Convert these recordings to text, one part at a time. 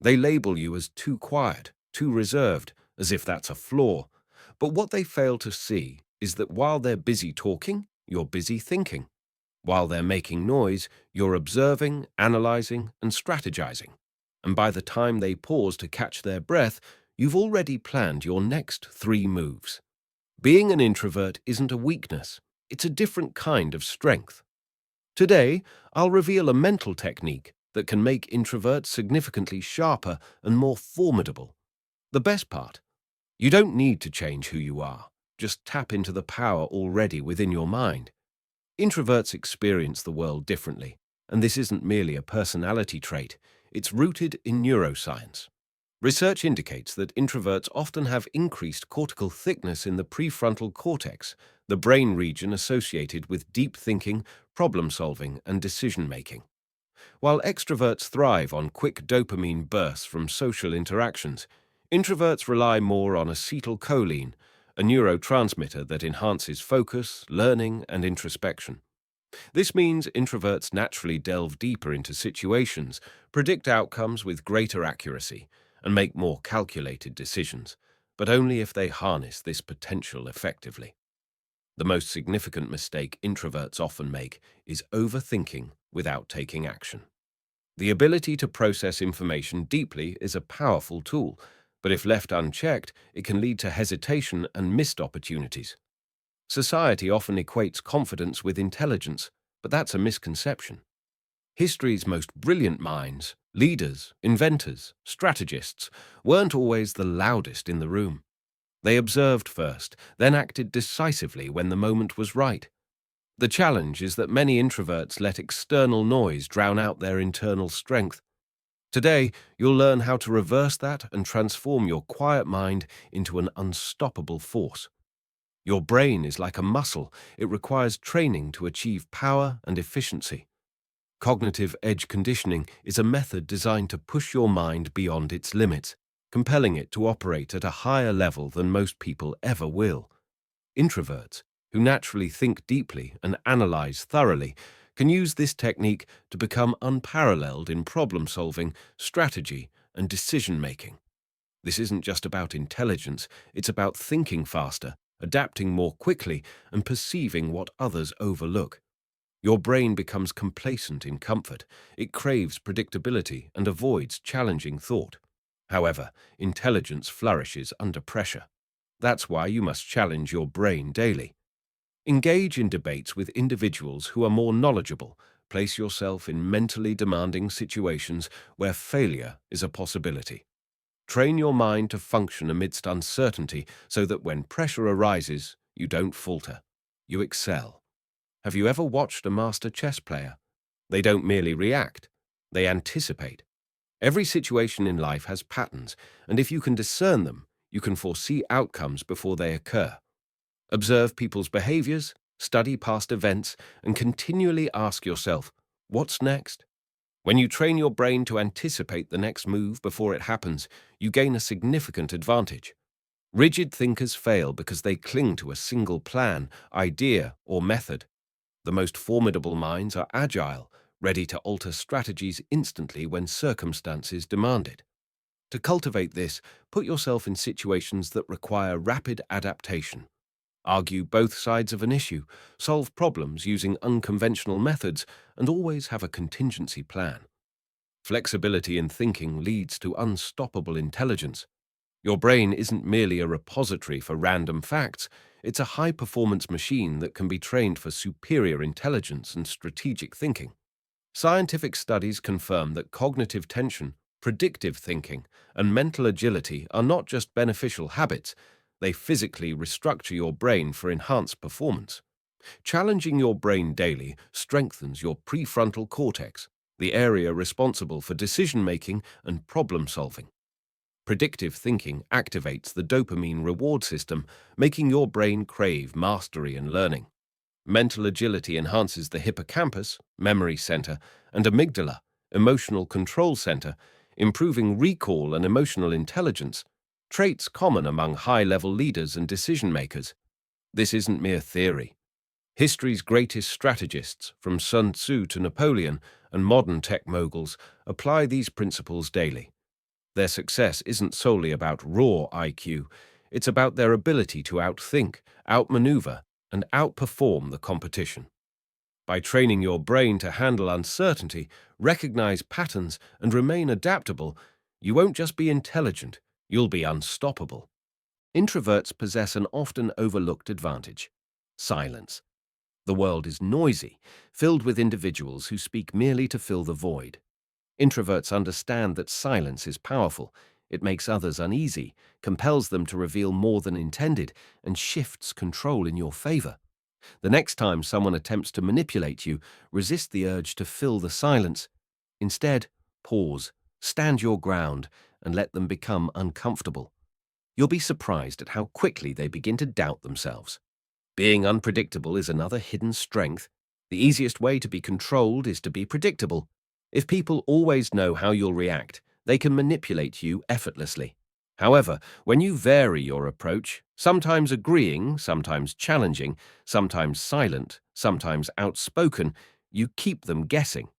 They label you as too quiet, too reserved, as if that's a flaw. But what they fail to see is that while they're busy talking, you're busy thinking. While they're making noise, you're observing, analyzing, and strategizing. And by the time they pause to catch their breath, you've already planned your next 3 moves. Being an introvert isn't a weakness, it's a different kind of strength. Today, I'll reveal a mental technique that can make introverts significantly sharper and more formidable. The best part, you don't need to change who you are. Just tap into the power already within your mind. Introverts experience the world differently, and this isn't merely a personality trait, it's rooted in neuroscience. Research indicates that introverts often have increased cortical thickness in the prefrontal cortex, the brain region associated with deep thinking, problem solving, and decision making. While extroverts thrive on quick dopamine bursts from social interactions, introverts rely more on acetylcholine, a neurotransmitter that enhances focus, learning, and introspection. This means introverts naturally delve deeper into situations, predict outcomes with greater accuracy, and make more calculated decisions, but only if they harness this potential effectively. The most significant mistake introverts often make is overthinking without taking action. The ability to process information deeply is a powerful tool, but if left unchecked, it can lead to hesitation and missed opportunities. Society often equates confidence with intelligence, but that's a misconception. History's most brilliant minds, leaders, inventors, strategists, weren't always the loudest in the room. They observed first, then acted decisively when the moment was right. The challenge is that many introverts let external noise drown out their internal strength. Today, you'll learn how to reverse that and transform your quiet mind into an unstoppable force. Your brain is like a muscle. It requires training to achieve power and efficiency. Cognitive edge conditioning is a method designed to push your mind beyond its limits, compelling it to operate at a higher level than most people ever will. Introverts, who naturally think deeply and analyze thoroughly, can use this technique to become unparalleled in problem-solving, strategy, and decision-making. This isn't just about intelligence, it's about thinking faster, adapting more quickly, and perceiving what others overlook. Your brain becomes complacent in comfort. It craves predictability and avoids challenging thought. However, intelligence flourishes under pressure. That's why you must challenge your brain daily. Engage in debates with individuals who are more knowledgeable. Place yourself in mentally demanding situations where failure is a possibility. Train your mind to function amidst uncertainty so that when pressure arises, you don't falter. You excel. Have you ever watched a master chess player? They don't merely react, they anticipate. Every situation in life has patterns, and if you can discern them, you can foresee outcomes before they occur. Observe people's behaviors, study past events, and continually ask yourself, what's next? When you train your brain to anticipate the next move before it happens, you gain a significant advantage. Rigid thinkers fail because they cling to a single plan, idea, or method. The most formidable minds are agile, ready to alter strategies instantly when circumstances demand it. To cultivate this, put yourself in situations that require rapid adaptation. Argue both sides of an issue, solve problems using unconventional methods, and always have a contingency plan. Flexibility in thinking leads to unstoppable intelligence. Your brain isn't merely a repository for random facts, it's a high-performance machine that can be trained for superior intelligence and strategic thinking. Scientific studies confirm that cognitive tension, predictive thinking, and mental agility are not just beneficial habits, they physically restructure your brain for enhanced performance. Challenging your brain daily strengthens your prefrontal cortex, the area responsible for decision-making and problem-solving. Predictive thinking activates the dopamine reward system, making your brain crave mastery and learning. Mental agility enhances the hippocampus, memory center, and amygdala, emotional control center, improving recall and emotional intelligence, traits common among high-level leaders and decision-makers. This isn't mere theory. History's greatest strategists, from Sun Tzu to Napoleon and modern tech moguls, apply these principles daily. Their success isn't solely about raw IQ, it's about their ability to outthink, outmaneuver, and outperform the competition. By training your brain to handle uncertainty, recognize patterns, and remain adaptable, you won't just be intelligent, you'll be unstoppable. Introverts possess an often overlooked advantage: silence. The world is noisy, filled with individuals who speak merely to fill the void. Introverts understand that silence is powerful. It makes others uneasy, compels them to reveal more than intended, and shifts control in your favor. The next time someone attempts to manipulate you, resist the urge to fill the silence. Instead, pause, stand your ground, and let them become uncomfortable. You'll be surprised at how quickly they begin to doubt themselves. Being unpredictable is another hidden strength. The easiest way to be controlled is to be predictable. If people always know how you'll react, they can manipulate you effortlessly. However, when you vary your approach, sometimes agreeing, sometimes challenging, sometimes silent, sometimes outspoken, you keep them guessing.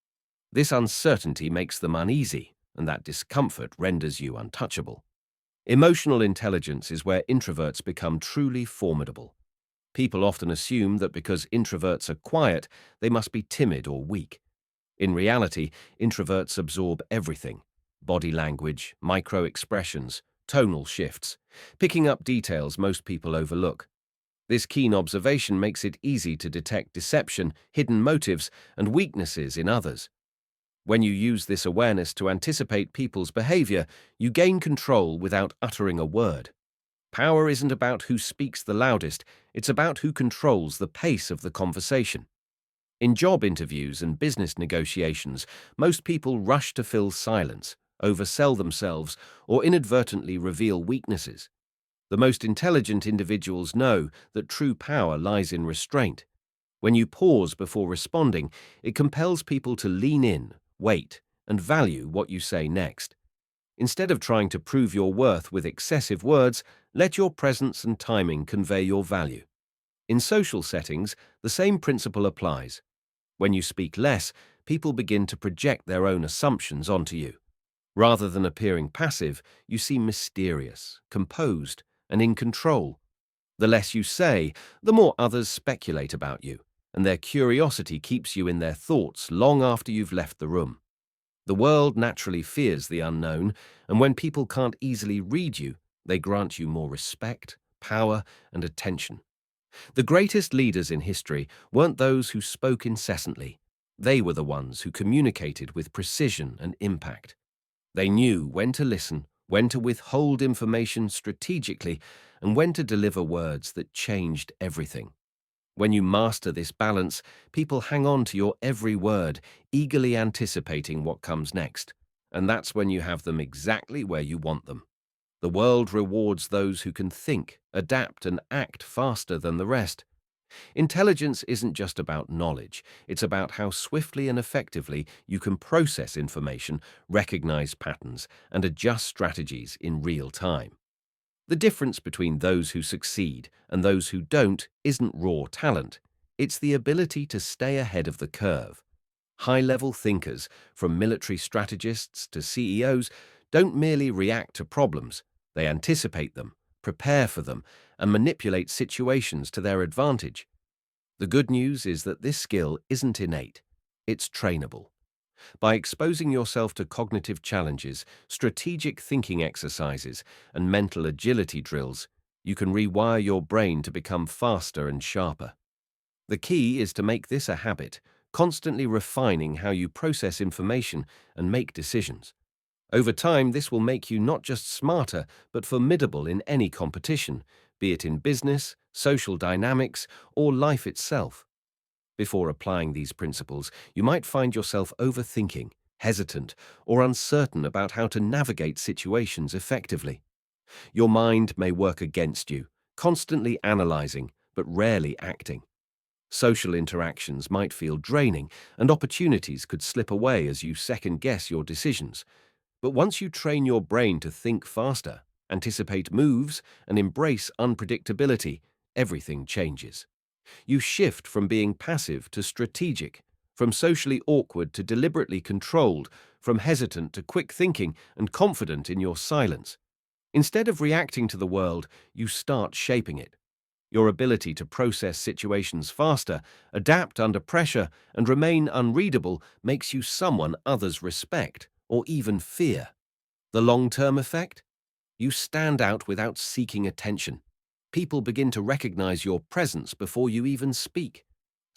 This uncertainty makes them uneasy, and that discomfort renders you untouchable. Emotional intelligence is where introverts become truly formidable. People often assume that because introverts are quiet, they must be timid or weak. In reality, introverts absorb everything: body language, micro-expressions, tonal shifts, picking up details most people overlook. This keen observation makes it easy to detect deception, hidden motives, and weaknesses in others. When you use this awareness to anticipate people's behavior, you gain control without uttering a word. Power isn't about who speaks the loudest, it's about who controls the pace of the conversation. In job interviews and business negotiations, most people rush to fill silence, oversell themselves, or inadvertently reveal weaknesses. The most intelligent individuals know that true power lies in restraint. When you pause before responding, it compels people to lean in, wait, and value what you say next. Instead of trying to prove your worth with excessive words, let your presence and timing convey your value. In social settings, the same principle applies. When you speak less, people begin to project their own assumptions onto you. Rather than appearing passive, you seem mysterious, composed, and in control. The less you say, the more others speculate about you, and their curiosity keeps you in their thoughts long after you've left the room. The world naturally fears the unknown, and when people can't easily read you, they grant you more respect, power, and attention. The greatest leaders in history weren't those who spoke incessantly. They were the ones who communicated with precision and impact. They knew when to listen, when to withhold information strategically, and when to deliver words that changed everything. When you master this balance, people hang on to your every word, eagerly anticipating what comes next. And that's when you have them exactly where you want them. The world rewards those who can think, adapt, and act faster than the rest. Intelligence isn't just about knowledge, it's about how swiftly and effectively you can process information, recognize patterns, and adjust strategies in real time. The difference between those who succeed and those who don't isn't raw talent, it's the ability to stay ahead of the curve. High-level thinkers, from military strategists to CEOs, don't merely react to problems, they anticipate them, prepare for them, and manipulate situations to their advantage. The good news is that this skill isn't innate, it's trainable. By exposing yourself to cognitive challenges, strategic thinking exercises, and mental agility drills, you can rewire your brain to become faster and sharper. The key is to make this a habit, constantly refining how you process information and make decisions. Over time, this will make you not just smarter, but formidable in any competition, be it in business, social dynamics, or life itself. Before applying these principles, you might find yourself overthinking, hesitant, or uncertain about how to navigate situations effectively. Your mind may work against you, constantly analyzing, but rarely acting. Social interactions might feel draining, and opportunities could slip away as you second-guess your decisions. But once you train your brain to think faster, anticipate moves, and embrace unpredictability, everything changes. You shift from being passive to strategic, from socially awkward to deliberately controlled, from hesitant to quick thinking and confident in your silence. Instead of reacting to the world, you start shaping it. Your ability to process situations faster, adapt under pressure, and remain unreadable makes you someone others respect or even fear. The long-term effect? You stand out without seeking attention. People begin to recognize your presence before you even speak.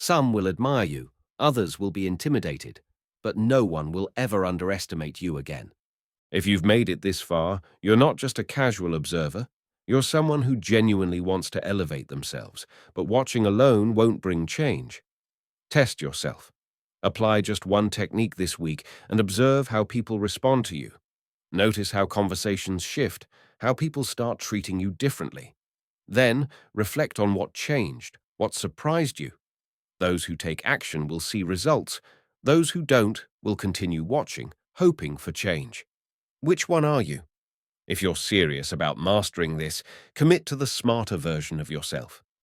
Some will admire you, others will be intimidated, but no one will ever underestimate you again. If you've made it this far, you're not just a casual observer. You're someone who genuinely wants to elevate themselves, but watching alone won't bring change. Test yourself. Apply just one technique this week and observe how people respond to you. Notice how conversations shift, how people start treating you differently. Then, reflect on what changed, what surprised you. Those who take action will see results. Those who don't will continue watching, hoping for change. Which one are you? If you're serious about mastering this, commit to the smarter version of yourself.